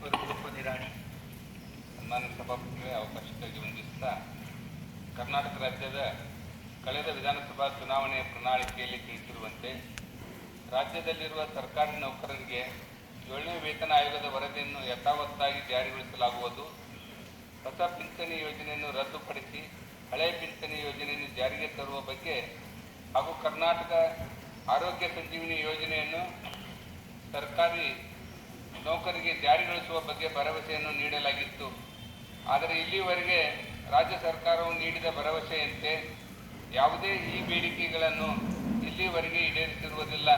ನಿರಾಣಿ ಸನ್ಮಾನ್ಯ ಸಭಾಪತಿಗಳಿಗೆ ಅವಕಾಶಕ್ಕಾಗಿ ವಂದಿಸುತ್ತಾ, ಕರ್ನಾಟಕ ರಾಜ್ಯದ ಕಳೆದ ವಿಧಾನಸಭಾ ಚುನಾವಣೆಯ ಪ್ರಣಾಳಿಕೆಯಲ್ಲಿ ತಿಳಿಸಿರುವಂತೆ ರಾಜ್ಯದಲ್ಲಿರುವ ಸರ್ಕಾರಿ ನೌಕರರಿಗೆ 7ನೇ ವೇತನ ಆಯೋಗದ ವರದಿಯನ್ನು ಯಥಾವತ್ತಾಗಿ ಜಾರಿಗೊಳಿಸಲಾಗುವುದು. ಹೊಸ ಪಿಂಚಣಿ ಯೋಜನೆಯನ್ನು ರದ್ದುಪಡಿಸಿ ಹಳೆಯ ಪಿಂಚಣಿ ಯೋಜನೆಯನ್ನು ಜಾರಿಗೆ ತರುವ ಬಗ್ಗೆ ಹಾಗೂ ಕರ್ನಾಟಕ ಆರೋಗ್ಯ ಸಂಜೀವಿನಿ ಯೋಜನೆಯನ್ನು ಸರ್ಕಾರಿ ನೌಕರಿಗೆ ಜಾರಿಗೊಳಿಸುವ ಬಗ್ಗೆ ಭರವಸೆಯನ್ನು ನೀಡಲಾಗಿತ್ತು. ಆದರೆ ಇಲ್ಲಿವರೆಗೆ ರಾಜ್ಯ ಸರ್ಕಾರವು ನೀಡಿದ ಭರವಸೆಯಂತೆ ಯಾವುದೇ ಈ ಬೇಡಿಕೆಗಳನ್ನು ಇಲ್ಲಿವರೆಗೆ ಈಡೇರಿಸಿರುವುದಿಲ್ಲ.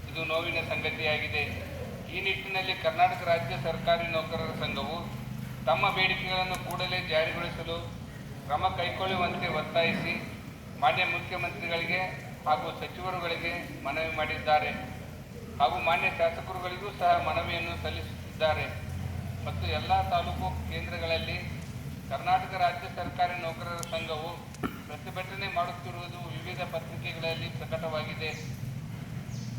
ಇದು ನೋವಿನ ಸಂಗತಿಯಾಗಿದೆ. ಈ ನಿಟ್ಟಿನಲ್ಲಿ ಕರ್ನಾಟಕ ರಾಜ್ಯ ಸರ್ಕಾರಿ ನೌಕರರ ಸಂಘವು ತಮ್ಮ ಬೇಡಿಕೆಗಳನ್ನು ಕೂಡಲೇ ಜಾರಿಗೊಳಿಸಲು ಕ್ರಮ ಕೈಗೊಳ್ಳುವಂತೆ ಒತ್ತಾಯಿಸಿ ಮಾನ್ಯ ಮುಖ್ಯಮಂತ್ರಿಗಳಿಗೆ ಹಾಗೂ ಸಚಿವರುಗಳಿಗೆ ಮನವಿ ಮಾಡಿದ್ದಾರೆ ಹಾಗೂ ಮಾನ್ಯ ಶಾಸಕರುಗಳಿಗೂ ಸಹ ಮನವಿಯನ್ನು ಸಲ್ಲಿಸುತ್ತಿದ್ದಾರೆ. ಮತ್ತು ಎಲ್ಲ ತಾಲೂಕು ಕೇಂದ್ರಗಳಲ್ಲಿ ಕರ್ನಾಟಕ ರಾಜ್ಯ ಸರ್ಕಾರಿ ನೌಕರರ ಸಂಘವು ಪ್ರತಿಭಟನೆ ಮಾಡುತ್ತಿರುವುದು ವಿವಿಧ ಪತ್ರಿಕೆಗಳಲ್ಲಿ ಪ್ರಕಟವಾಗಿದೆ.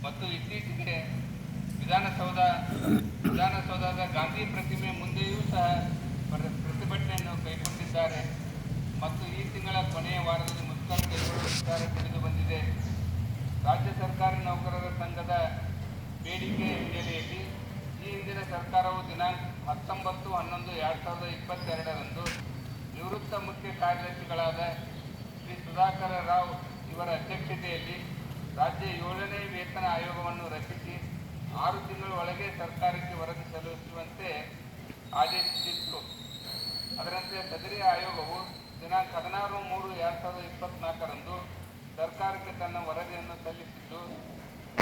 ಮತ್ತು ಇತ್ತೀಚೆಗೆ ವಿಧಾನಸೌಧದ ಗಾಂಧಿ ಪ್ರತಿಮೆ ಮುಂದೆಯೂ ಸಹ ಪ್ರತಿಭಟನೆಯನ್ನು ಕೈಗೊಂಡಿದ್ದಾರೆ. ಮತ್ತು ಈ ತಿಂಗಳ ಕೊನೆಯ ವಾರದಲ್ಲಿ ಮುಷ್ಕರ ಕೈಗೊಳ್ಳುವ ವಿಚಾರ ತಿಳಿದು ಬಂದಿದೆ. ರಾಜ್ಯ ಸರ್ಕಾರಿ ನೌಕರರ ಸಂಘದ ಬೇಡಿಕೆ ಹಿನ್ನೆಲೆಯಲ್ಲಿ ಈ ಹಿಂದಿನ ಸರ್ಕಾರವು ದಿನಾಂಕ 19/11/2022 ನಿವೃತ್ತ ಮುಖ್ಯ ಕಾರ್ಯದರ್ಶಿಗಳಾದ ಶ್ರೀ ಸುಧಾಕರ ರಾವ್ ಇವರ ಅಧ್ಯಕ್ಷತೆಯಲ್ಲಿ ರಾಜ್ಯ 7ನೇ ವೇತನ ಆಯೋಗವನ್ನು ರಚಿಸಿ 6 ತಿಂಗಳ ಒಳಗೆ ಸರ್ಕಾರಕ್ಕೆ ವರದಿ ಸಲ್ಲಿಸುವಂತೆ ಆದೇಶಿಸಿತ್ತು. ಅದರಂತೆ ಸದರಿ ಆಯೋಗವು ದಿನಾಂಕ 16/3/2024 ಸರ್ಕಾರಕ್ಕೆ ತನ್ನ ವರದಿಯನ್ನು ಸಲ್ಲಿಸಿದ್ದು,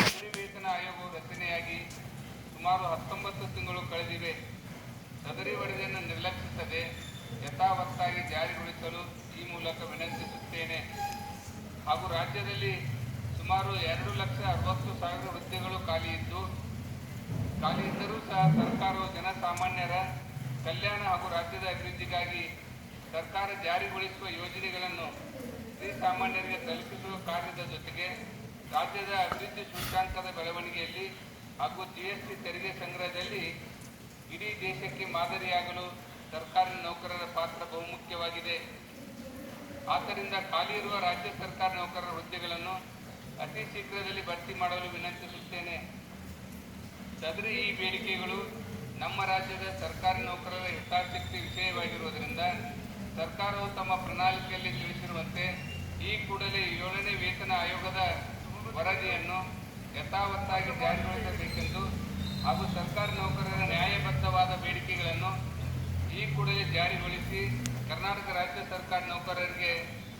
ಸದರಿ ವೇತನ ಆಯೋಗವು ರಚನೆಯಾಗಿ ಸುಮಾರು 19 ತಿಂಗಳು ಕಳೆದಿವೆ. ಸದರಿ ವರದಿಯನ್ನು ನಿರ್ಲಕ್ಷಿಸದೆ ಯಥಾವತ್ತಾಗಿ ಜಾರಿಗೊಳಿಸಲು ಈ ಮೂಲಕ ವಿನಂತಿಸುತ್ತೇನೆ. ಹಾಗೂ ರಾಜ್ಯದಲ್ಲಿ ಸುಮಾರು 2,60,000 ಹುದ್ದೆಗಳು ಖಾಲಿ ಇದ್ದರೂ ಸಹ ಸರ್ಕಾರವು ಜನಸಾಮಾನ್ಯರ ಕಲ್ಯಾಣ ಹಾಗೂ ರಾಜ್ಯದ ಅಭಿವೃದ್ಧಿಗಾಗಿ ಸರ್ಕಾರ ಜಾರಿಗೊಳಿಸುವ ಯೋಜನೆಗಳನ್ನು ಶ್ರೀಸಾಮಾನ್ಯರಿಗೆ ತಲುಪಿಸುವ ಕಾರ್ಯದ ಜೊತೆಗೆ ರಾಜ್ಯದ ಅಭಿವೃದ್ಧಿ ಸೂಚ್ಯಂಕದ ಬೆಳವಣಿಗೆಯಲ್ಲಿ ಹಾಗೂ GST ತೆರಿಗೆ ಸಂಗ್ರಹದಲ್ಲಿ ಇಡೀ ದೇಶಕ್ಕೆ ಮಾದರಿಯಾಗಲು ಸರ್ಕಾರಿ ನೌಕರರ ಪಾತ್ರ ಬಹುಮುಖ್ಯವಾಗಿದೆ. ಆದ್ದರಿಂದ ಖಾಲಿ ಇರುವ ರಾಜ್ಯ ಸರ್ಕಾರಿ ನೌಕರರ ಹುದ್ದೆಗಳನ್ನು ಅತಿ ಶೀಘ್ರದಲ್ಲಿ ಭರ್ತಿ ಮಾಡಲು ವಿನಂತಿಸುತ್ತೇನೆ. ಸದರಿ ಈ ಬೇಡಿಕೆಗಳು ನಮ್ಮ ರಾಜ್ಯದ ಸರ್ಕಾರಿ ನೌಕರರ ಹಿತಾಸಕ್ತಿ ವಿಷಯವಾಗಿರುವುದರಿಂದ ಸರ್ಕಾರವು ತಮ್ಮ ಪ್ರಣಾಳಿಕೆಯಲ್ಲಿ ತಿಳಿಸಿರುವಂತೆ ಈ ಕೂಡಲೇ 7ನೇ ವೇತನ ಆಯೋಗದ ವರದಿಯನ್ನು ಯಥಾವತ್ತಾಗಿ ಜಾರಿಗೊಳಿಸಬೇಕೆಂದು ಹಾಗೂ ಸರ್ಕಾರಿ ನೌಕರರ ನ್ಯಾಯಬದ್ಧವಾದ ಬೇಡಿಕೆಗಳನ್ನು ಈ ಕೂಡಲೇ ಜಾರಿಗೊಳಿಸಿ ಕರ್ನಾಟಕ ರಾಜ್ಯ ಸರ್ಕಾರಿ ನೌಕರರಿಗೆ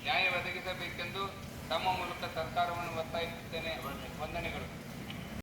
ನ್ಯಾಯ ಒದಗಿಸಬೇಕೆಂದು ತಮ್ಮ ಮೂಲಕ ಸರ್ಕಾರವನ್ನು ಒತ್ತಾಯಿಸುತ್ತೇನೆ. ವಂದನೆಗಳು.